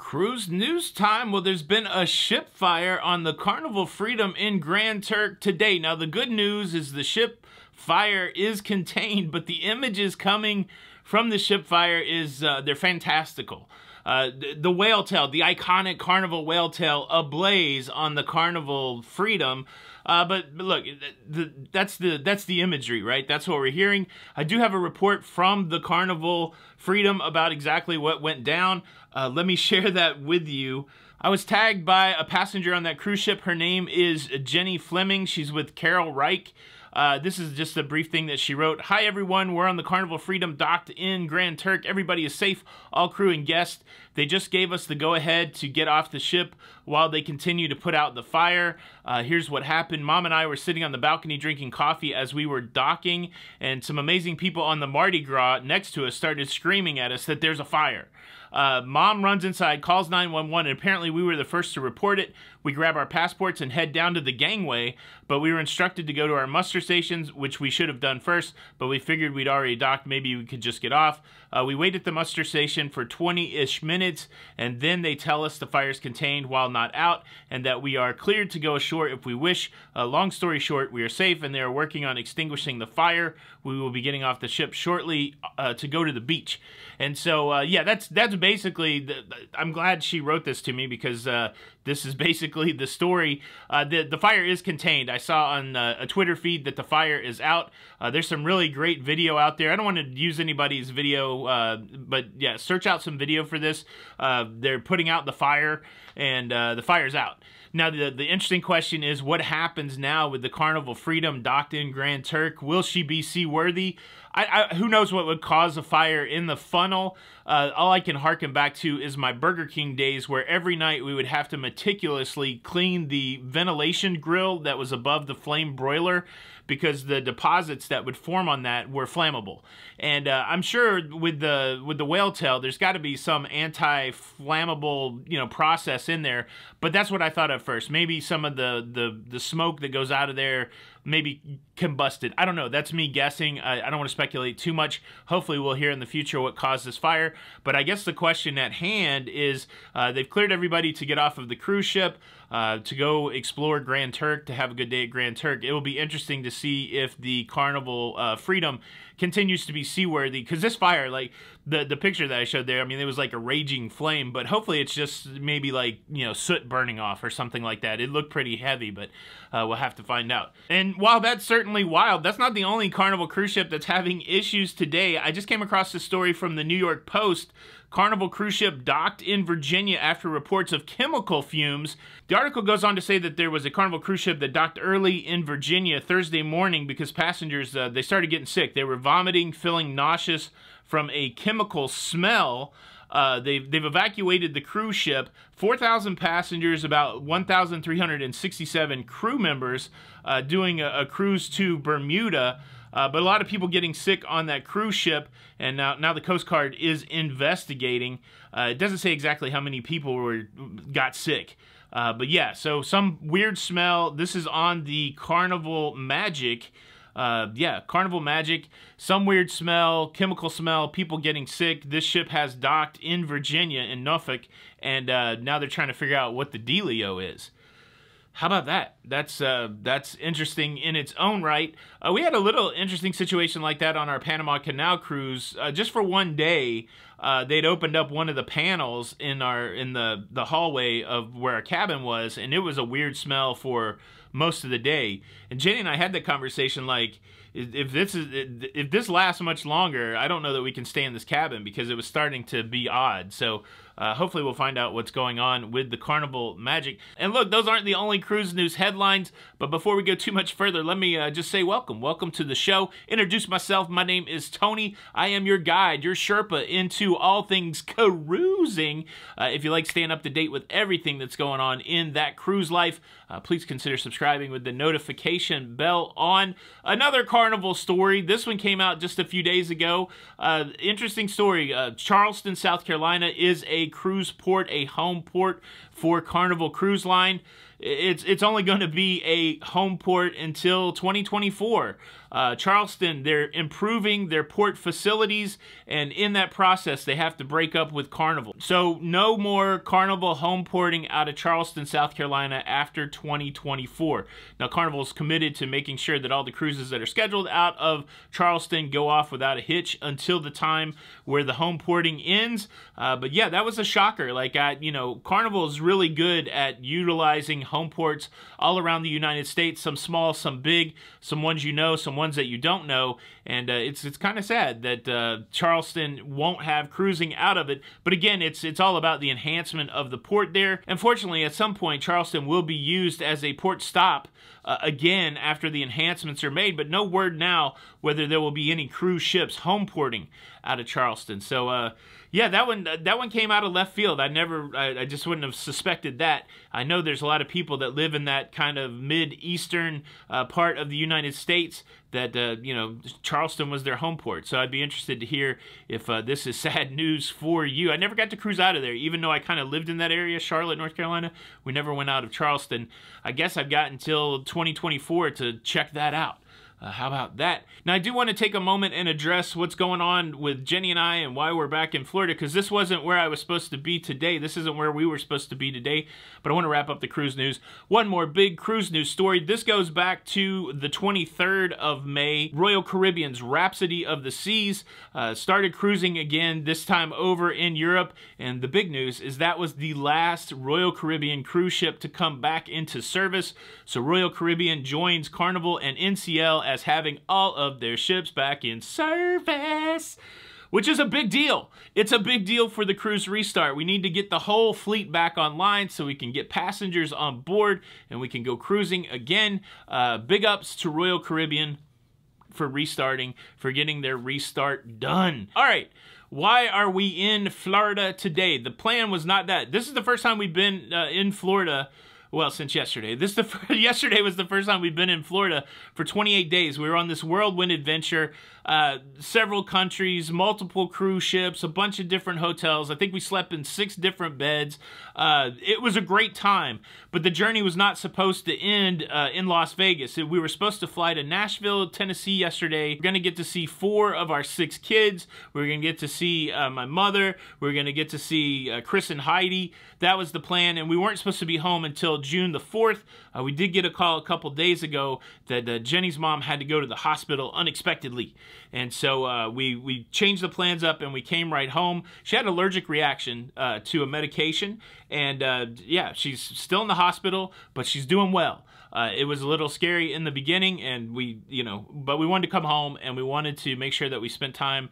Cruise news time. Well, there's been a ship fire on the Carnival Freedom in Grand Turk today. Now, the good news is the ship fire is contained, but the images coming from the ship fire is, they're fantastical. The whale tail, the iconic Carnival whale tail ablaze on the Carnival Freedom. But look, that's the imagery, right? That's what we're hearing. I do have a report from the Carnival Freedom about exactly what went down. Let me share that with you. I was tagged by a passenger on that cruise ship. Her name is Jenny Fleming. She's with Carol Reich. This is just a brief thing that she wrote. Hi everyone, we're on the Carnival Freedom docked in Grand Turk. Everybody is safe, all crew and guests. They just gave us the go-ahead to get off the ship while they continue to put out the fire. Here's what happened. Mom and I were sitting on the balcony drinking coffee as we were docking, and some amazing people on the Mardi Gras next to us started screaming at us that there's a fire. Mom runs inside, calls 911, and apparently we were the first to report it. We grab our passports and head down to the gangway, but we were instructed to go to our muster stations, which we should have done first, but we figured we'd already docked, maybe we could just get off. We wait at the muster station for 20-ish minutes, and then they tell us the fire's contained while not out, and that we are cleared to go ashore if we wish. Long story short, we are safe, and they are working on extinguishing the fire. We will be getting off the ship shortly to go to the beach. And so, yeah, that's basically, I'm glad she wrote this to me, because this is basically the story. The fire is contained. I saw on a Twitter feed that the fire is out. There's some really great video out there. I don't want to use anybody's video, but yeah, search out some video for this. They're putting out the fire, and the fire's out. Now, the interesting question is, what happens now with the Carnival Freedom docked in Grand Turk? Will she be seaworthy? Who knows what would cause a fire in the funnel? All I can harken back to is my Burger King days, where every night we would have to meticulously clean the ventilation grill that was above the flame broiler, because the deposits that would form on that were flammable. And I'm sure with the whale tail, there's got to be some anti-flammable, process in there. But that's what I thought at first. Maybe some of the smoke that goes out of there maybe combusted. I don't know. That's me guessing. I don't want to speculate too much. Hopefully we'll hear in the future what caused this fire. But I guess the question at hand is, they've cleared everybody to get off of the cruise ship, to go explore Grand Turk, to have a good day at Grand Turk. It will be interesting to see if the Carnival Freedom continues to be seaworthy, because this fire, like the picture that I showed there, I mean, it was like a raging flame, but hopefully it's just maybe like, soot burning off or something like that. It looked pretty heavy, but we'll have to find out. And while that's certainly wild, that's not the only Carnival cruise ship that's having issues today. I just came across this story from the New York Post. Carnival cruise ship docked in Virginia after reports of chemical fumes. The article goes on to say that there was a Carnival cruise ship that docked early in Virginia Thursday morning because passengers, they started getting sick. They were vomiting, feeling nauseous from a chemical smell. They've evacuated the cruise ship. 4,000 passengers, about 1,367 crew members doing a cruise to Bermuda. But a lot of people getting sick on that cruise ship, and now the Coast Guard is investigating. It doesn't say exactly how many people got sick. But yeah, so some weird smell. This is on the Carnival Magic. Yeah, Carnival Magic. Some weird smell, chemical smell, people getting sick. This ship has docked in Virginia, in Norfolk, and now they're trying to figure out what the dealio is. How about that? That's interesting in its own right. We had a little interesting situation like that on our Panama Canal cruise. Just for one day, they'd opened up one of the panels in the hallway of where our cabin was, and it was a weird smell for most of the day. And Jenny and I had that conversation, like, if this lasts much longer, I don't know that we can stay in this cabin, because it was starting to be odd. So hopefully we'll find out what's going on with the Carnival Magic. And look, those aren't the only cruise news headlines, but before we go too much further, let me just say welcome. Welcome to the show. Introduce myself. My name is Tony. I am your guide, your Sherpa into all things cruising. If you like staying up to date with everything that's going on in that cruise life, please consider subscribing with the notification bell on. Another Carnival story. This one came out just a few days ago. Interesting story. Charleston, South Carolina is a cruise port, a home port for Carnival Cruise Line. it's only going to be a home port until 2024. Charleston, they're improving their port facilities, and in that process, they have to break up with Carnival. So no more Carnival home porting out of Charleston, South Carolina after 2024. Now, Carnival is committed to making sure that all the cruises that are scheduled out of Charleston go off without a hitch until the time where the home porting ends. But yeah, that was a shocker. Like, you know, Carnival is really good at utilizing home ports all around the United States, some small, some big, some ones you know, some ones that you don't know, and it's kind of sad that Charleston won't have cruising out of it. But again, it's all about the enhancement of the port there. Unfortunately, at some point, Charleston will be used as a port stop again after the enhancements are made, but no word now whether there will be any cruise ships home porting out of Charleston. So yeah, that one came out of left field. I just wouldn't have suspected that. I know there's a lot of people that live in that kind of mid-eastern part of the United States that, you know, Charleston was their home port. So I'd be interested to hear if this is sad news for you. I never got to cruise out of there, even though I kind of lived in that area, Charlotte, North Carolina. We never went out of Charleston. I guess I've got until 2024 to check that out. How about that? Now, I do want to take a moment and address what's going on with Jenny and I and why we're back in Florida, because this wasn't where I was supposed to be today. This isn't where we were supposed to be today, but I want to wrap up the cruise news. One more big cruise news story. This goes back to the 23rd of May. Royal Caribbean's Rhapsody of the Seas started cruising again, this time over in Europe, and the big news is that was the last Royal Caribbean cruise ship to come back into service. So Royal Caribbean joins Carnival and NCL as having all of their ships back in service, which is a big deal. It's a big deal for the cruise restart. We need to get the whole fleet back online so we can get passengers on board and we can go cruising again. Big ups to Royal Caribbean for restarting, for getting their restart done. All right. Why are we in Florida today? The plan was not that. This is the first time we've been in Florida. Well, since yesterday. Yesterday was the first time we've been in Florida for 28 days. We were on this whirlwind adventure, several countries, multiple cruise ships, a bunch of different hotels. I think we slept in 6 different beds. It was a great time, but the journey was not supposed to end in Las Vegas. We were supposed to fly to Nashville, Tennessee yesterday. We're going to get to see 4 of our 6 kids. We're going to get to see my mother. We're going to get to see Chris and Heidi. That was the plan, and we weren't supposed to be home until June the 4th. We did get a call a couple days ago that Jenny's mom had to go to the hospital unexpectedly. And so we changed the plans up and we came right home. She had an allergic reaction to a medication. And yeah, she's still in the hospital, but she's doing well. It was a little scary in the beginning, and but we wanted to come home and we wanted to make sure that we spent time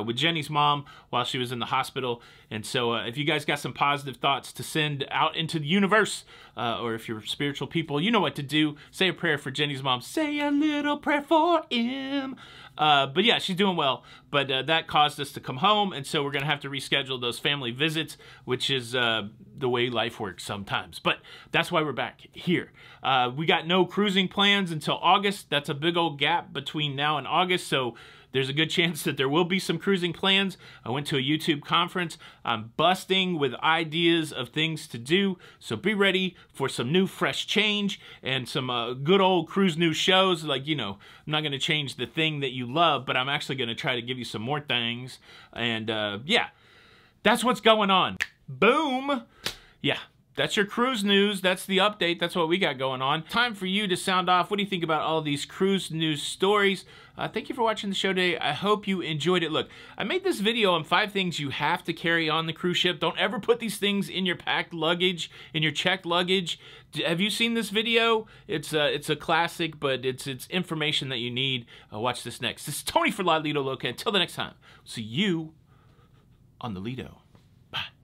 with Jenny's mom while she was in the hospital. And so if you guys got some positive thoughts to send out into the universe, or if you're spiritual people, you know what to do. Say a prayer for Jenny's mom. Say a little prayer for him. But yeah, she's doing well. But that caused us to come home, and so we're going to have to reschedule those family visits, which is the way life works sometimes. But that's why we're back here. We got no cruising plans until August. That's a big old gap between now and August, so there's a good chance that there will be some cruising plans. I went to a YouTube conference. I'm busting with ideas of things to do, so be ready for some new fresh change and some good old cruise news shows. Like, I'm not going to change the thing that you love, but I'm actually going to try to give you some more things. And yeah, that's what's going on. Boom. Yeah. That's your cruise news. That's the update. That's what we got going on. Time for you to sound off. What do you think about all these cruise news stories? Thank you for watching the show today. I hope you enjoyed it. Look, I made this video on 5 things you have to carry on the cruise ship. Don't ever put these things in your packed luggage, in your checked luggage. Have you seen this video? It's a classic, but it's information that you need. Watch this next. This is Tony for Lido, Loca. Until the next time, see you on the Lido.